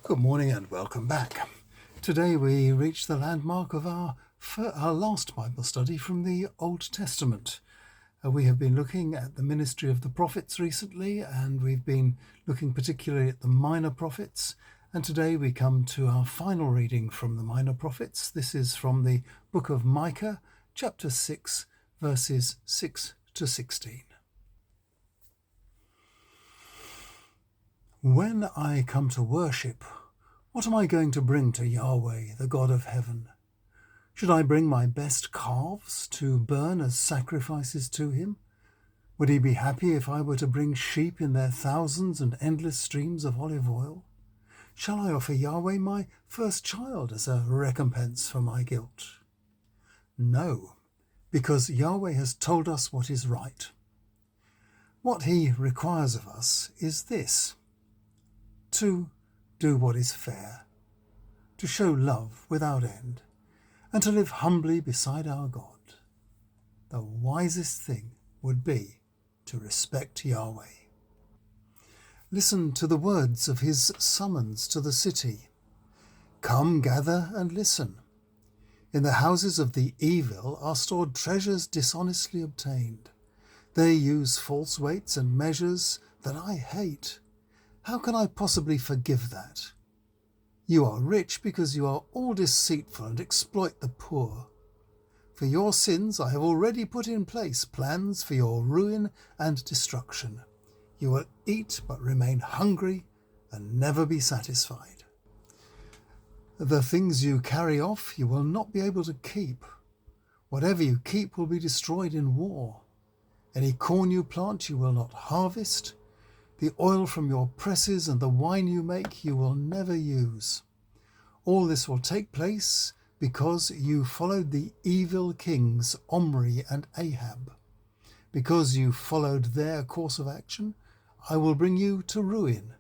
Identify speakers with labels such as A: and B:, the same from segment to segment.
A: Good morning and welcome back. Today we reach the landmark of our last Bible study from the Old Testament. We have been looking at the ministry of the prophets recently, and we've been looking particularly at the minor prophets. And today we come to our final reading from the minor prophets. This is from the book of Micah, chapter 6, verses 6 to 16. When I come to worship, what am I going to bring to Yahweh, the God of heaven? Should I bring my best calves to burn as sacrifices to him? Would he be happy if I were to bring sheep in their thousands and endless streams of olive oil? Shall I offer Yahweh my first child as a recompense for my guilt? No, because Yahweh has told us what is right. What he requires of us is this: to do what is fair, to show love without end, and to live humbly beside our God. The wisest thing would be to respect Yahweh. Listen to the words of his summons to the city. Come, gather and listen. In the houses of the evil are stored treasures dishonestly obtained. They use false weights and measures that I hate. How can I possibly forgive that? You are rich because you are all deceitful and exploit the poor. For your sins I have already put in place plans for your ruin and destruction. You will eat but remain hungry and never be satisfied. The things you carry off you will not be able to keep. Whatever you keep will be destroyed in war. Any corn you plant you will not harvest. The oil from your presses and the wine you make you will never use. All this will take place because you followed the evil kings Omri and Ahab. Because you followed their course of action, I will bring you to ruin.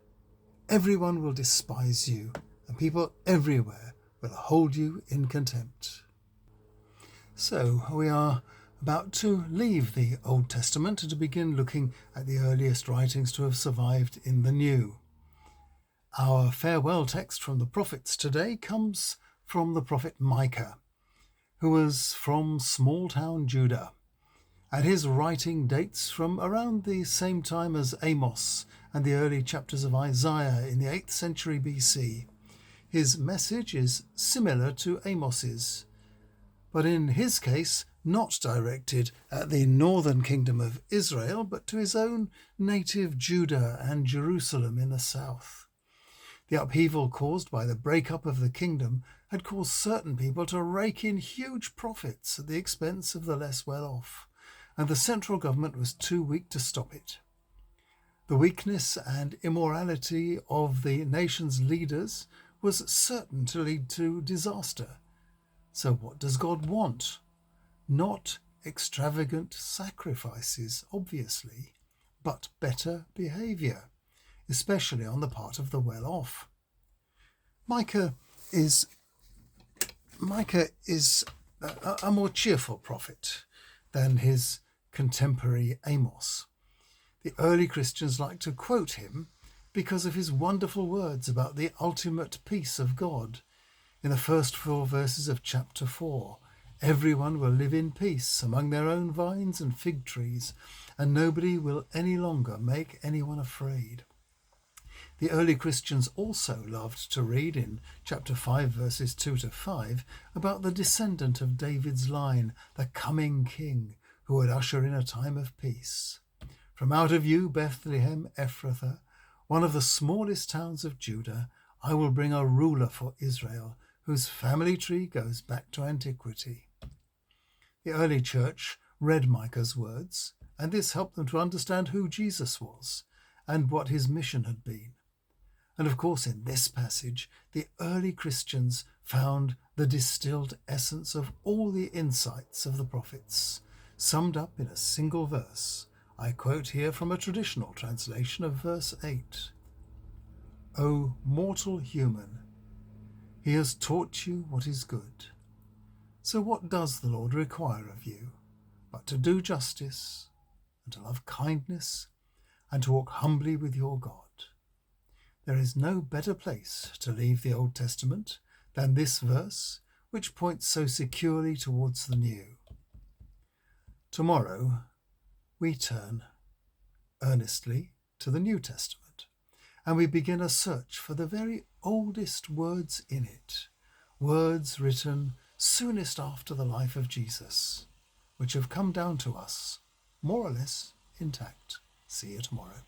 A: Everyone will despise you, and people everywhere will hold you in contempt. So we are about to leave the Old Testament and to begin looking at the earliest writings to have survived in the New. Our farewell text from the prophets today comes from the prophet Micah, who was from small-town Judah, and his writing dates from around the same time as Amos and the early chapters of Isaiah in the 8th century BC. His message is similar to Amos's, but in his case not directed at the northern kingdom of Israel, but to his own native Judah and Jerusalem in the south. The upheaval caused by the breakup of the kingdom had caused certain people to rake in huge profits at the expense of the less well-off, and the central government was too weak to stop it. The weakness and immorality of the nation's leaders was certain to lead to disaster. So what does God want? Not extravagant sacrifices, obviously, but better behaviour, especially on the part of the well-off. Micah is a more cheerful prophet than his contemporary Amos. The early Christians like to quote him because of his wonderful words about the ultimate peace of God. In the first 4 verses of chapter 4, everyone will live in peace among their own vines and fig trees, and nobody will any longer make anyone afraid. The early Christians also loved to read in chapter 5 verses 2 to 5 about the descendant of David's line, the coming king, who would usher in a time of peace. From out of you, Bethlehem Ephrathah, one of the smallest towns of Judah, I will bring a ruler for Israel, whose family tree goes back to antiquity. The early church read Micah's words, and this helped them to understand who Jesus was and what his mission had been. And of course, in this passage, the early Christians found the distilled essence of all the insights of the prophets, summed up in a single verse. I quote here from a traditional translation of verse 8. O mortal human, he has taught you what is good. So what does the Lord require of you, but to do justice, and to love kindness, and to walk humbly with your God? There is no better place to leave the Old Testament than this verse, which points so securely towards the New. Tomorrow we turn earnestly to the New Testament, and we begin a search for the very oldest words in it, words written soonest after the life of Jesus, which have come down to us more or less intact. See you tomorrow.